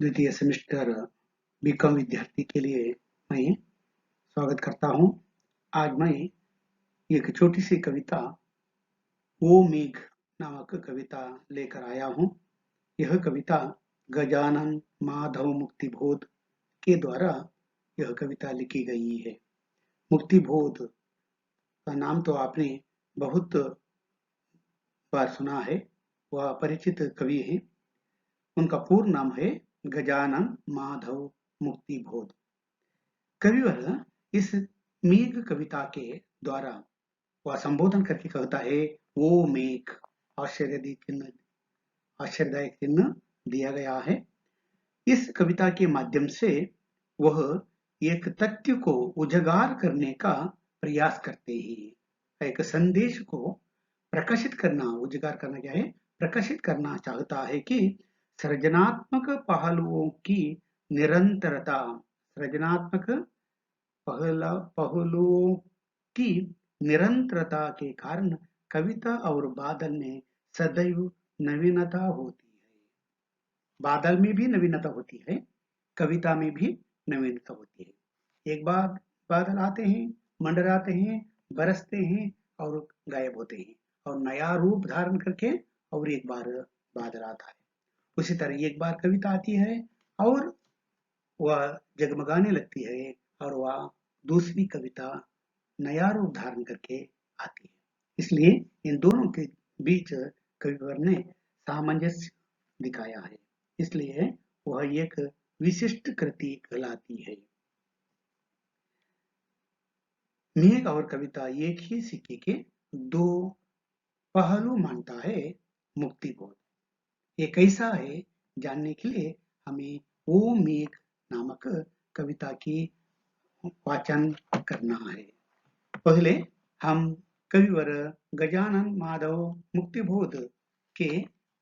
द्वितीय semester BCom विद्यार्थी के लिए मैं स्वागत करता हूँ। आज मैं एक छोटी सी कविता ओ मेघ नामक कविता लेकर आया हूँ। यह कविता गजानन माधव मुक्तिबोध के द्वारा यह कविता लिखी गई है। मुक्तिबोध का नाम तो आपने बहुत बार सुना है। वह परिचित कवि हैं। उनका पूर्ण नाम है गजानन माधव मुक्तिबोध। कविवर इस मेघ कविता के द्वारा वह संबोधन करके कहता है, वो मेघ। आश्चर्यदायक चिन्ह दिया गया है। इस कविता के माध्यम से वह एक तथ्य को उजागर करने का प्रयास करते हैं। एक संदेश को प्रकाशित करना, उजागर करना क्या है, प्रकाशित करना चाहता है कि सृजनात्मक पहलुओं की निरंतरता, सृजनात्मक पहलुओं की निरंतरता के कारण कविता और बादल में सदैव नवीनता होती है। बादल में भी नवीनता होती है, कविता में भी नवीनता होती है। एक बार बादल आते हैं, मंडराते हैं, बरसते हैं और गायब होते हैं, और नया रूप धारण करके और एक बार बादल आता है। उसी तरह एक बार कविता आती है और वह जगमगाने लगती है, और वह दूसरी कविता नया रूप धारण करके आती है। इसलिए इन दोनों के बीच कविवर ने सामंजस्य दिखाया है। इसलिए वह एक विशिष्ट कृति कहलाती है। मेघ और कविता एक ही सिक्के के दो पहलू मानता है मुक्तिबोध। ये कैसा है जानने के लिए हमें ओ मेघ नामक कविता की वाचन करना है। पहले हम कविवर गजानन माधव मुक्तिबोध के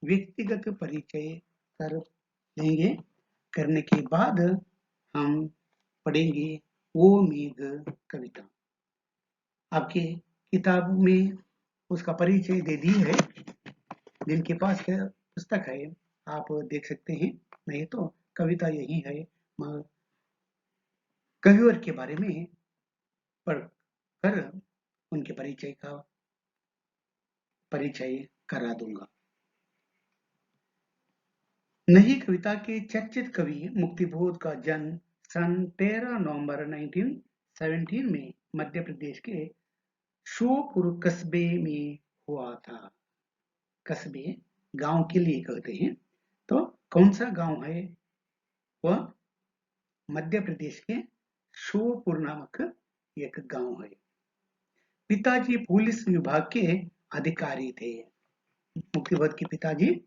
व्यक्तिगत परिचय कर लेंगे। करने के बाद हम पढ़ेंगे ओ मेघ कविता। आपके किताब में उसका परिचय दे दी है। जिनके पास पुस्तक है आप देख सकते हैं, नहीं तो कविता यही है। मैं कविवर के बारे में पढ़कर उनके परिचय का परिचय करा दूंगा। नई कविता के चर्चित कवि मुक्तिबोध का जन्म सन 13 नवंबर 1917 में मध्य प्रदेश के श्योपुर कस्बे में हुआ था। कस्बे गांव के लिए कहते हैं, तो कौन सा गांव है? वह मध्य प्रदेश के श्योपुर नामक एक गांव है। पिताजी पुलिस विभाग के अधिकारी थे। मुक्तिबोध के पिताजी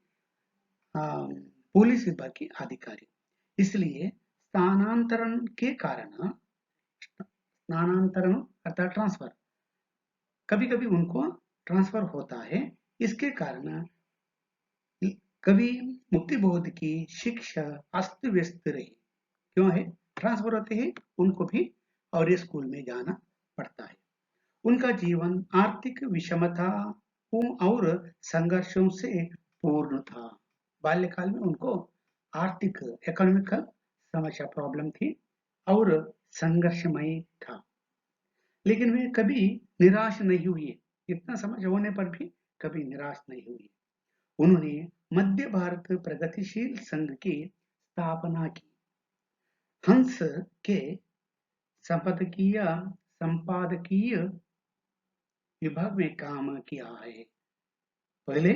पुलिस विभाग के अधिकारी। इसलिए स्थानांतरण के कारण, स्थानांतरण अर्थात ट्रांसफर, कभी कभी उनको ट्रांसफर होता है। इसके कारण कवि मुक्तिबोध की शिक्षा अस्त व्यस्त रही। क्यों है? ट्रांसफर होते हैं उनको भी, और ये स्कूल में जाना पड़ता है। उनका जीवन आर्थिक विषमताओं और संघर्षों से पूर्ण था। बाल्यकाल में उनको आर्थिक, इकोनॉमिकल समस्या, प्रॉब्लम थी और संघर्षमय था। लेकिन वे कभी निराश नहीं हुए। इतना समझ होने पर भी कभी निराश नहीं हुए। उन्होंने मध्य भारत प्रगतिशील संघ की स्थापना की। हंस के संपादकीय विभाग में काम किया है। पहले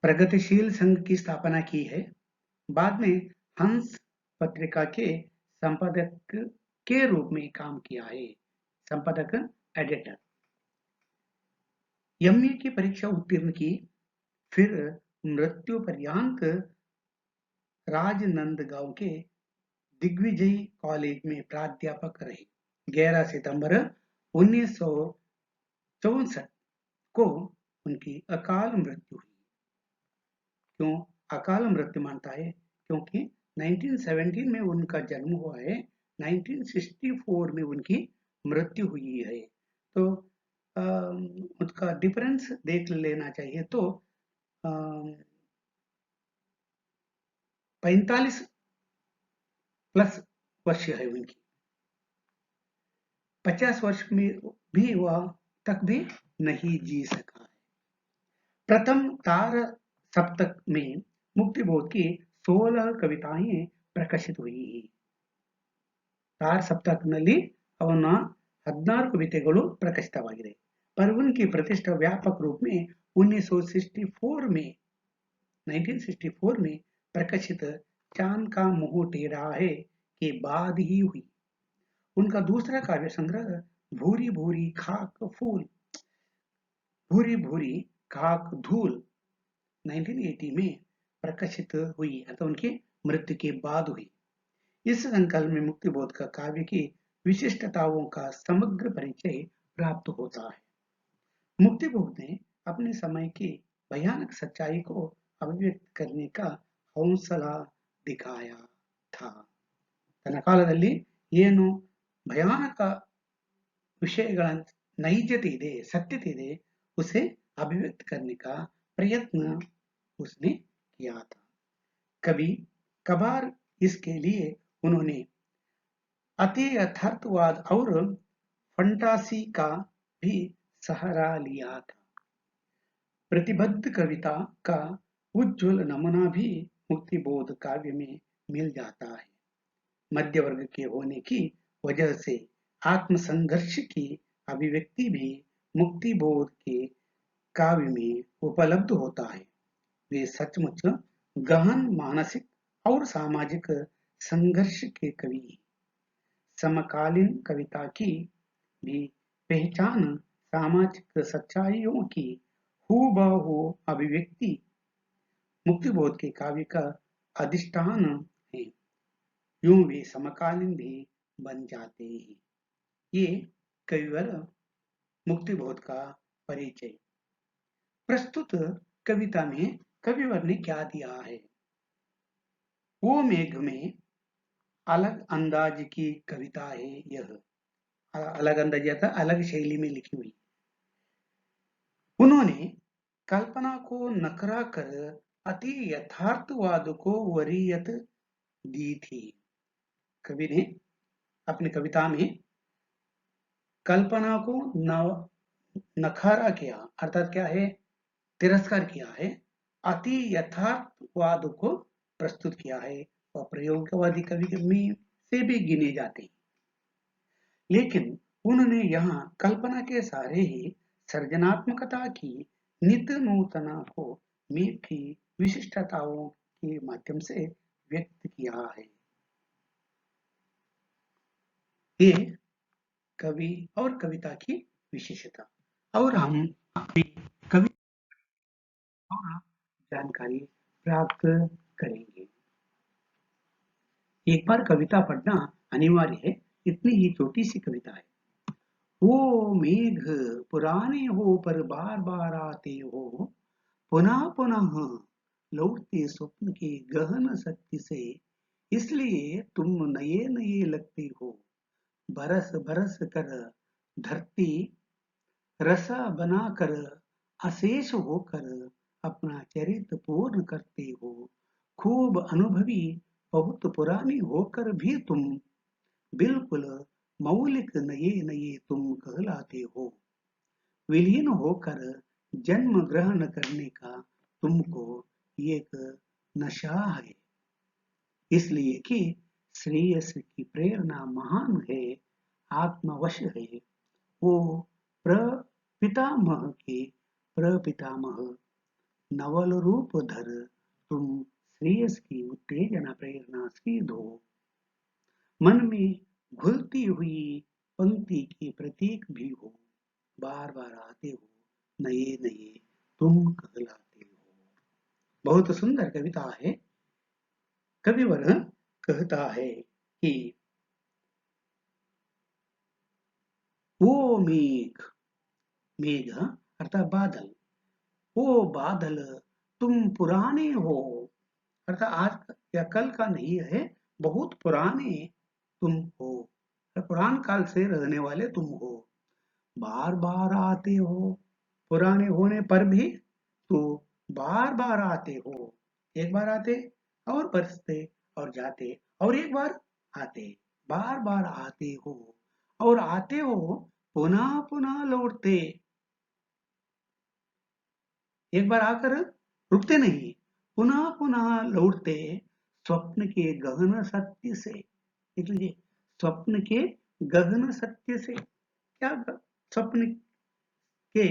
प्रगतिशील संघ की स्थापना की है, बाद में हंस पत्रिका के संपादक के रूप में काम किया है। संपादक, एडिटर। एमए की परीक्षा उत्तीर्ण की, फिर मृत्यु पर्यंत राजनंदगांव के दिग्विजय कॉलेज में प्राध्यापक रहे। 11 सितंबर 1964 को उनकी अकाल मृत्यु हुई। क्यों अकाल मृत्यु मानता है? क्योंकि 1917 में उनका जन्म हुआ है, 1964 में उनकी मृत्यु हुई है। तो उसका डिफरेंस देख लेना चाहिए। तो 45 प्लस वर्ष है उनकी। 50 वर्ष में भी वह तक भी नहीं जी सका है। प्रथम तार सप्तक में मुक्तिबोध की 16 कविताएं प्रकाशित हुई। ತಾರ್ ಸಪ್ತಕ್ನಲ್ಲಿ ಅವನ 16 ಕವಿತೆಗಳು ಪ್ರಕಾಶಿತವಾಗಿವೆ। पर उनकी प्रतिष्ठा व्यापक रूप में 1964 में प्रकाशित चांद का मुंह टेढ़ा है के बाद ही हुई। उनका दूसरा काव्य संग्रह भूरी भूरी खाक फूल भूरी भूरी खाक धूल 1980 में प्रकाशित हुई अथवा उनकी मृत्यु के बाद हुई। इस संकल्प में मुक्तिबोध का काव्य की विशिष्टताओं का समग्र परिचय प्राप्त होता है। मुक्तिबोध ने अपने समय की भयानक सच्चाई को अभिव्ಯಕ್ತ करने का हौसला दिखाया था। ತನ್ನ ಕಾಲದಲ್ಲಿ ಏನು ಭಯಾನಕ विषयಗಳ नैजते ಇದೆ, सत्यते ಇದೆ, उसे अभिव्यक्त करने का प्रयत्न उसने किया था। कभी कभार इसके लिए उन्होंने अति यथार्थवाद और फंटासी का भी सहारा लिया था। प्रतिबद्ध कविता का उज्ज्वल नमूना भी मुक्तिबोध काव्य में मिल जाता है। मध्य वर्ग के होने की वजह से आत्मसंघर्ष की अभिव्यक्ति भी मुक्तिबोध के काव्य में उपलब्ध होता है। वे सचमुच गहन मानसिक और सामाजिक संघर्ष के कवि हैं। समकालीन कविता की भी पहचान सामाजिक सच्चाइयों की हूबहू अभिव्यक्ति मुक्तिबोध के काव्य का अधिष्ठान है। यूं वे समकालीन भी बन जाते हैं। ये कविवर मुक्तिबोध का परिचय। प्रस्तुत कविता में कविवर ने क्या दिया है? वो मेघ में अलग अंदाज की कविता है। यह अलग अंदाज था, अलग शैली में लिखी हुई। उन्होंने कल्पना को नकरा कर अति यथार्थवाद को वरीयत दी थी। कवि ने अपनी कविता में कल्पना को नखारा किया, अर्थात क्या है, तिरस्कार किया है, अति यथार्थवाद को प्रस्तुत किया है और प्रयोगवादी कवि में से भी गिने जाते हैं। लेकिन उन्होंने यहाँ कल्पना के सारे ही सृजनात्मकता की नित्य नूतना को मेघ की विशिष्टताओं के माध्यम से व्यक्त किया है। ये कवि और कविता की विशेषता। और हम कवि और जानकारी प्राप्त करेंगे। एक बार कविता पढ़ना अनिवार्य है, इतनी ही छोटी सी कविता है। वो मेघ पुराने हो पर बार बार आते हो, पुनः पुनः लौटते स्वप्न के गहन शक्ति से, इसलिए तुम नए नए लगते हो। बरस बरस कर धरती रसा बनाकर अशेष होकर अपना चरित्र पूर्ण करते हो। खूब अनुभवी बहुत पुरानी होकर भी तुम बिल्कुल मौलिक नए नए तुम कहलाते हो। विलीन होकर जन्म ग्रहण करने का तुमको एक नशा है, इसलिए कि श्रेयस की प्रेरणा महान है, आत्मवश है। वो प्रपितामह के प्रपितामह नवल रूप धर तुम श्रेयस की उत्तेजना प्रेरणा सिद्ध हो। मन में घुलती हुई पंक्ति के प्रतीक भी हो। बार बार आते हो, नए नए तुम कहलाते हो। बहुत सुंदर कविता है। कविवर कहता है कि वो मेघ, मेघ अर्थात बादल, वो बादल तुम पुराने हो, अर्थात आज या कल का नहीं है, बहुत पुराने तुम हो, पुरान काल से रहने वाले तुम हो। बार बार आते हो, पुराने होने पर भी तो बार बार आते हो। एक बार आते, और बरसते और जाते और एक बार आते, बार बार आते हो और आते हो, पुनः पुनः लौटते। एक बार आकर रुकते नहीं, पुनः पुनः लौटते स्वप्न के गहन सत्य से। देख लीजिए, स्वप्न के गहन सत्य से क्या स्वप्न के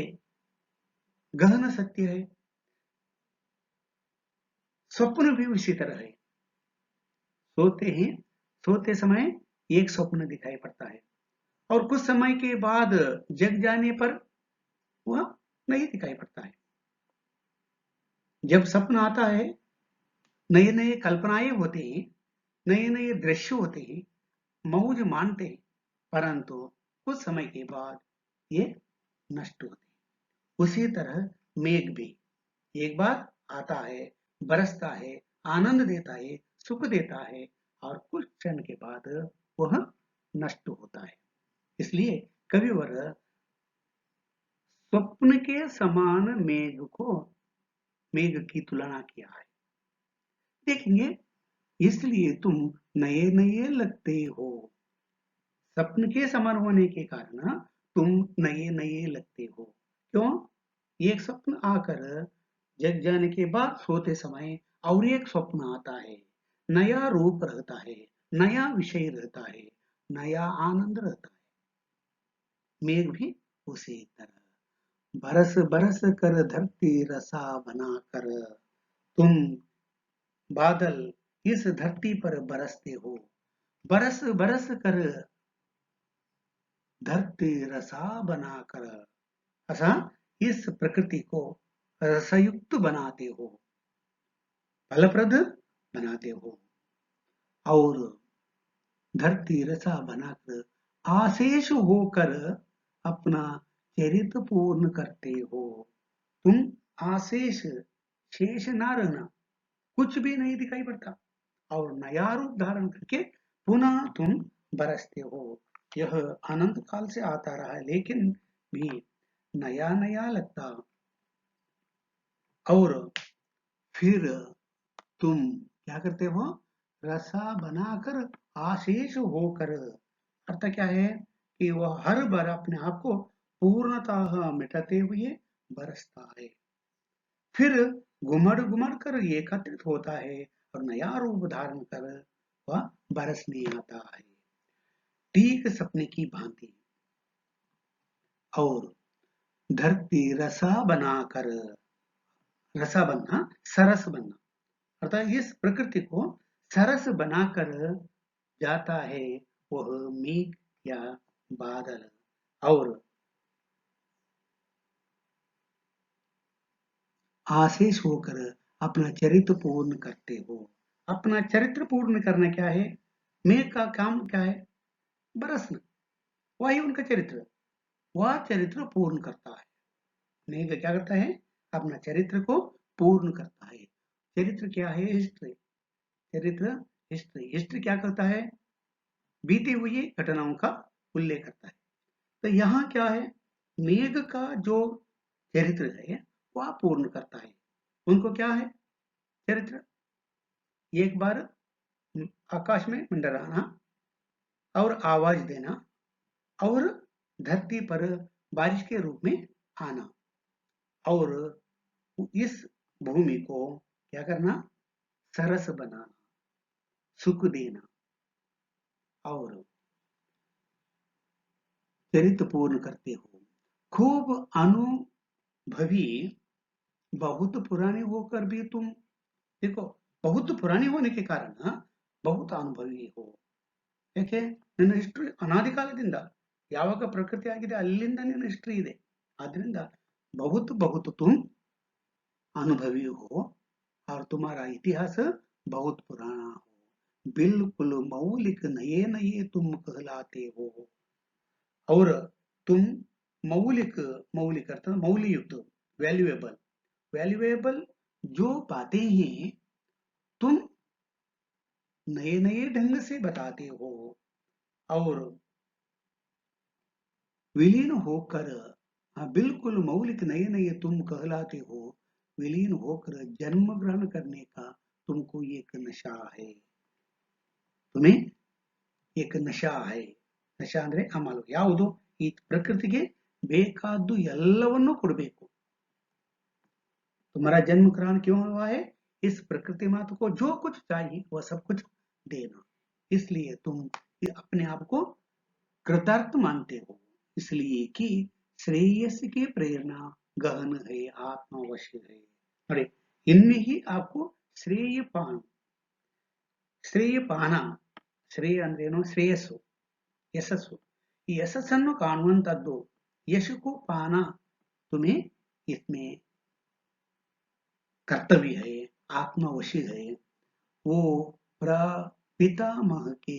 गहन सत्य है। स्वप्न भी उसी तरह है। सोते हैं, सोते समय एक स्वप्न दिखाई पड़ता है और कुछ समय के बाद जग जाने पर वह नहीं दिखाई पड़ता है। जब सपना आता है, नए नए कल्पनाएं होते हैं, नए नए दृश्य होते हैं, मौज मानते हैं, परंतु कुछ समय के बाद ये नष्ट होते हैं। उसी तरह मेघ भी एक बार आता है, बरसता है, आनंद देता है, सुख देता है और कुछ क्षण के बाद वह नष्ट होता है। इसलिए कविवर स्वप्न के समान मेघ की तुलना किया है। देखेंगे, इसलिए तुम नए नए लगते हो। स्वप्न के समान होने के कारण तुम नए नए लगते हो। क्यों? एक स्वप्न आकर जग जाने के बाद सोते समय और एक स्वप्न आता है, नया रूप रहता है, नया विषय रहता है, नया आनंद रहता है। मेघ भी उसी तरह बरस बरस कर धरती रसा बना कर तुम बादल इस धरती पर बरसते हो। बरस बरस कर धरती रसा बनाकर, असा इस प्रकृति को रसयुक्त बनाते हो, फलप्रद बनाते हो और धरती रसा बनाकर आशेष होकर अपना चरित्र पूर्ण करते हो। तुम आशेष, शेष ना रहना, कुछ भी नहीं दिखाई पड़ता और नया रूप धारण करके पुनः तुम बरसते हो। यह अनंत काल से आता रहा है, लेकिन भी नया नया लगता और फिर तुम क्या करते हो? रसा बनाकर आशीष होकर, अर्थ क्या है कि वह हर बार अपने आप को पूर्णतः मिटाते हुए बरसता है, फिर घुमड़ घुमड़ कर एकत्रित होता है और नया रूप धारण कर वह बरसने आता है, ठीक सपने की भांति। और धरती रसा बनाकर, रसा बनना, सरस बनना, अर्थात इस प्रकृति को सरस बनाकर जाता है वह मेघ या बादल। और आशीष होकर अपना चरित्र पूर्ण करते हो। अपना चरित्र पूर्ण करना क्या है? मेघ का काम क्या है? बरसना। वही उनका चरित्र, वह चरित्र पूर्ण करता है। मेघ क्या करता है? अपना चरित्र को पूर्ण करता है। चरित्र क्या है? हिस्ट्री। चरित्र हिस्ट्री, हिस्ट्री क्या करता है? बीती हुई घटनाओं का उल्लेख करता है। तो यहाँ क्या है? मेघ का जो चरित्र है वह पूर्ण करता है। उनको क्या है चरित्र? एक बार आकाश में मंडराना और आवाज देना और धरती पर बारिश के रूप में आना और इस भूमि को क्या करना? सरस बनाना, सुख देना और चरित्र पूर्ण करते हो। खूब अनुभवी, बहुत पुराने होकर भी तुम, देखो, बहुत पुरानी होने के कारण बहुत ಅನುಭವಿ हो. ಯಾಕೆ? ನಿನ್ನ ಹಿಸ್ಟ್ರಿ ಅನಾದಿ ಕಾಲದಿಂದ ಯಾವಾಗ ಪ್ರಕೃತಿ ಆಗಿದೆ ಅಲ್ಲಿಂದ ನಿನ್ನ ಹಿಸ್ಟ್ರಿ ಇದೆ. ಆದ್ರಿಂದ बहुत बहुत तुम अनुभवी हो और तुम्हारा इतिहास बहुत पुराना हो. बिल्कुल मौलिक नए नए तुम कहलाते हो और तुम मौलिक, मौलिक अर्थात मौल्ययुक्त, वैल्यूएबल, वैल्यूएबल जो बातें हैं तुम नए नए ढंग से बताते हो और विलीन होकर, हाँ बिल्कुल मौलिक नए नए तुम कहलाते हो, विलीन होकर जन्म ग्रहण करने का तुमको एक नशा है, तुम्हें एक ನಶಾ है. ನಶಾ ಅಂದ್ರೆ ಅಮಲು. ಯಾವುದು? ಈ ಪ್ರಕೃತಿಗೆ ಬೇಕಾದ್ದು ಎಲ್ಲವನ್ನೂ ಕೊಡಬೇಕು. तुम्हारा जन्म ग्रहण क्यों हुआ है? इस प्रकृति माता को जो कुछ चाहिए वह सब कुछ देना. इसलिए तुम अपने आप को कृतार्थ मानते हो, इसलिए कि श्रेयस की प्रेरणा गहन है, आत्मावश्य है. अरे इनमें ही आपको श्रेय पान, ಶ್ರೇಯ ಪಾನ, ಶ್ರೇಯ ಅಂದ್ರೇನು? ಶ್ರೇಯಸ್ಸು, ಯಶಸ್ಸು. ಈ ಯಶಸ್ಸನ್ನು ಕಾಣುವಂತದ್ದು ಯಶಕು ಪಾನ तुम्हें इसमें कर्तव्य है, आत्मवशी है. वो प्रपितामह के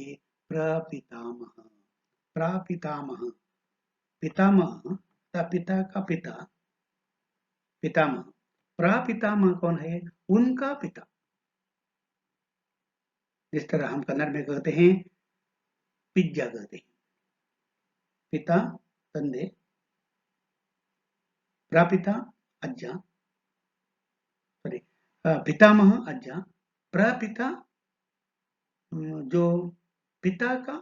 प्रपितामह, प्रपितामह, पितामह पिता का पिता, पितामह. प्रपितामह कौन है? उनका पिता. जिस तरह हम कन्नड़ में कहते हैं पिज्जा कहते हैं. पिता ತಂದೆ, प्रापिता अज्जा, सॉरी पितामह अज्जा, प्रपिता जो पिता का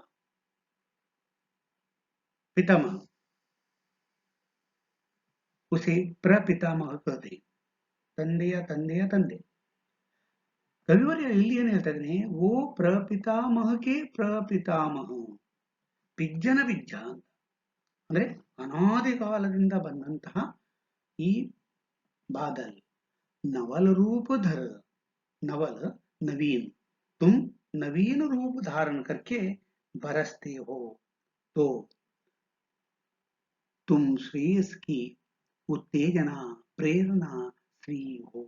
पितामह, उसे प्रपितामह कहते हैं. ತಂದೆಯ ತಂದೆಯ ತಂದೆ. ಕವಿವರ್ಯ ಇಲ್ಲಿ ಏನು ಹೇಳ್ತಾ ಇದ್ದಾನೆ? ಓ ಪ್ರಪಿತಾಮಹಕ್ಕೆ ಪ್ರಪಿತಾಮಹ, ಪಿಜ್ಜನ ಪಿಜ್ಜ ಅಂತ. ಅಂದ್ರೆ ಅನಾದಿ ಕಾಲದಿಂದ ಬಂದಂತಹ ಈ बादल नवल रूप धर, नवल नवीन, तुम नवीन रूप धारण करके बरसते हो, तो तुम श्रेयस की उत्तेजना प्रेरणा श्री हो.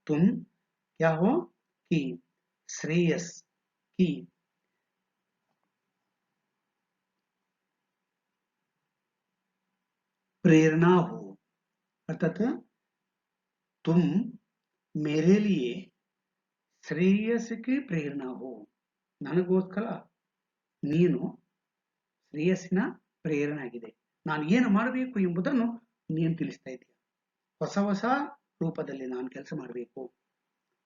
तुम क्या हो? कि श्रेयस की प्रेरणा हो. अर्थात तुम मेरे लिए ಶ್ರೇಯಸ್ಸಿಗೆ ಪ್ರೇರಣಾ ಹೋ. ನನಗೋಸ್ಕರ ನೀನು ಶ್ರೇಯಸ್ಸಿನ ಪ್ರೇರಣೆ ಆಗಿದೆ. ನಾನು ಏನು ಮಾಡಬೇಕು ಎಂಬುದನ್ನು ನೀನು ತಿಳಿಸ್ತಾ ಇದ್ದೀಯ. ಹೊಸ ಹೊಸ ರೂಪದಲ್ಲಿ ನಾನು ಕೆಲಸ ಮಾಡಬೇಕು,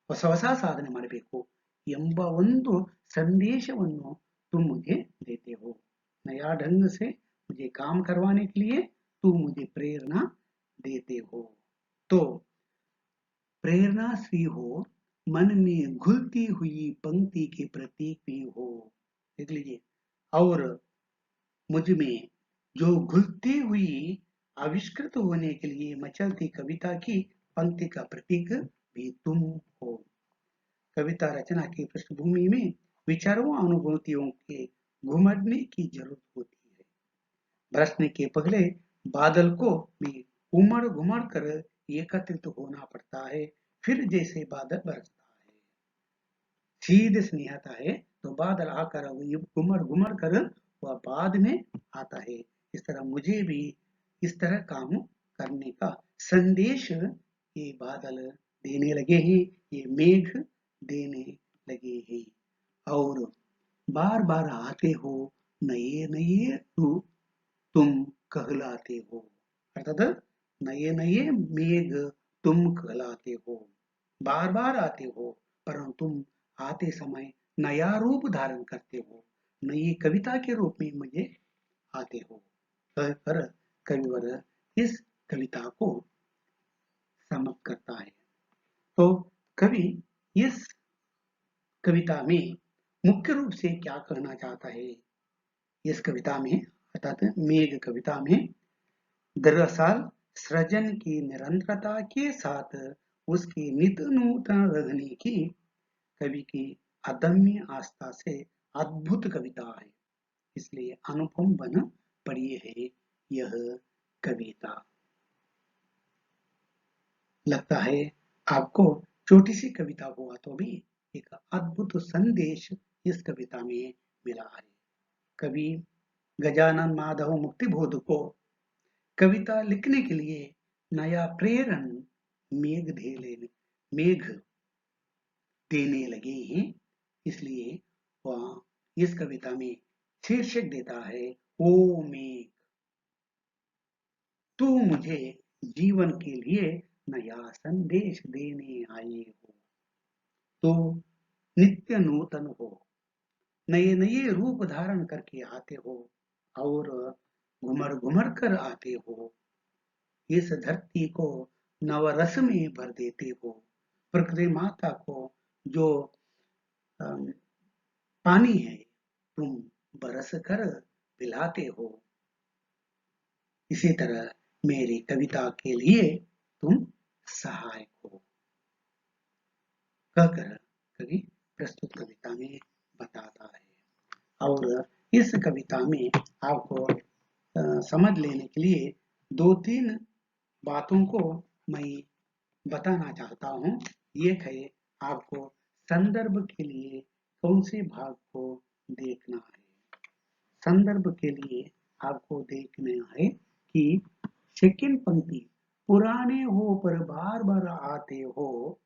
ಹೊಸ ಹೊಸ ಸಾಧನೆ ಮಾಡಬೇಕು ಎಂಬ ಒಂದು ಸಂದೇಶವನ್ನು तुम मुझे देते हो. नया ढंग से मुझे काम करवाने के लिए तू मुझे प्रेरणा देते हो. तो प्रेरणा श्री हो, मन में घुलती हुई पंक्ति के प्रतीक भी हो. देख लीजिए. और मुझ में जो घुलती हुई आविष्कृत होने के लिए मचलती कविता की पंक्ति का प्रतीक भी तुम हो. कविता रचना की पृष्ठभूमि में विचारों अनुभूतियों के घुमड़ने की जरूरत होती है. बरसने के पहले बादल को भी उमड़ घुमड़ कर एकत्रित होना पड़ता है. फिर जैसे बादल बरसता है, सीधे से नहीं आता है, तो बादल आकर घुमड़ घुमड़ कर वह बाद में आता है. इस तरह मुझे भी इस तरह काम करने का संदेश ये बादल देने लगे हैं, ये मेघ देने लगे हैं. और बार बार आते हो नए नए रूप तुम कहलाते हो. अर्थात नए नए मेघ तुम कहलाते हो. बार बार आते हो, परंतु तुम आते समय नया रूप धारण करते हो, नई कविता के रूप में मुझे आते हो. कहकर कविवर इस कविता को समाप्त करता है. तो कवि इस कविता में मुख्य रूप से क्या कहना चाहता है? इस कविता में अर्थात मेघ कविता में दरअसल सृजन की निरंतरता के साथ उसकी नित नूतन रहने की कवि की अदम्य आस्था से अद्भुत कविता है. इसलिए अनुपम बन पड़ी है यह कविता. लगता है आपको छोटी सी कविता हुआ तो भी एक अद्भुत संदेश इस कविता में मिला है. कवि गजानन माधव मुक्तिबोध को कविता लिखने के लिए नया प्रेरण मेघ देने लगे हैं. इसलिए वह इस कविता में शीर्षक देता है, ओ मेघ तू मुझे जीवन के लिए नया संदेश देने आए हो. तो नित्य नूतन हो, नए नए रूप धारण करके आते हो और घुमर घुमर कर आते हो, इस धरती को नवरस में भर देते हो, प्रकृति माता को जो अम, पानी है तुम बरस कर पिलाते हो, इसी तरह मेरी कविता के लिए तुम सहायक हो, कहकर कवि प्रस्तुत कविता में बताता है। और इस कविता में आपको समझ लेने के लिए दो तीन बातों को मैं बताना चाहता हूँ। एक है आपको संदर्भ के लिए कौन से भाग को देखना है। संदर्भ के लिए आपको देखना है कि सेकंड पंक्ति, पुराने हो पर बार बार आते हो,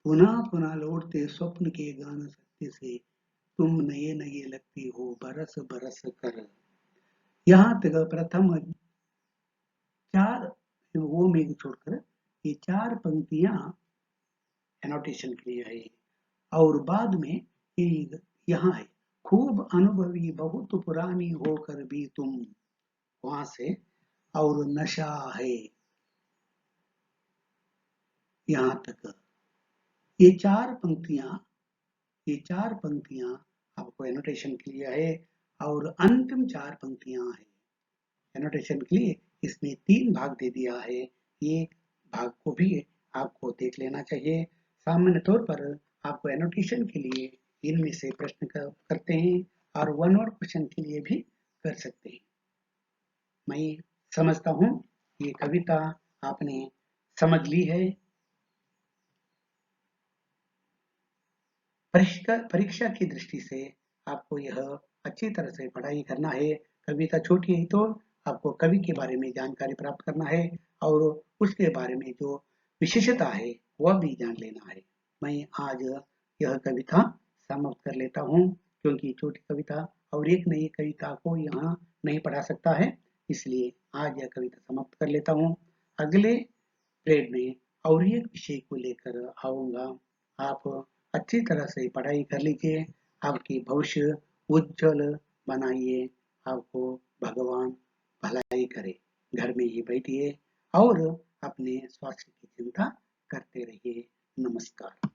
पुनः पुनः लौटते स्वप्न के गान सत्य से, तुम नए नए लगते हो बरस बरस कर। यहाँ तक प्रथम चार वो में छोड़कर ये चार पंक्तियां एनोटेशन के लिए है। और बाद में ये यहाँ है, खूब अनुभवी बहुत पुरानी होकर भी तुम, वहां से और नशा है, यहाँ तक ये चार पंक्तियां, ये चार पंक्तियां आपको एनोटेशन के लिए है। और अंतिम चार पंक्तियां है एनोटेशन के लिए, इसमें तीन भाग दे दिया है, एक भाग को भी आपको देख लेना चाहिए। सामान्य तौर पर आपको एनोटेशन के लिए इनमें से प्रश्न करते हैं और वन वर्ड क्वेश्चन के लिए भी कर सकते हैं। मैं समझता हूँ ये कविता आपने समझ ली है। परीक्षा की दृष्टि से आपको यह अच्छी तरह से पढ़ाई करना है। कविता छोटी है तो आपको कवि के बारे में जानकारी प्राप्त करना है और उसके बारे में जो विशेषता है वह भी जान लेना है। मैं आज यह कविता समाप्त कर लेता हूँ, क्योंकि छोटी कविता और एक नई कविता को यहाँ नहीं पढ़ा सकता है, इसलिए आज यह कविता समाप्त कर लेता हूँ। अगले पीरियड में और एक विषय को लेकर आऊंगा। आप अच्छी तरह से पढ़ाई कर लीजिए, आपकी भविष्य उज्जवल बनाइए, आपको भगवान भलाई करे। घर में ही बैठिए और अपने स्वास्थ्य की चिंता करते रहिए। नमस्कार।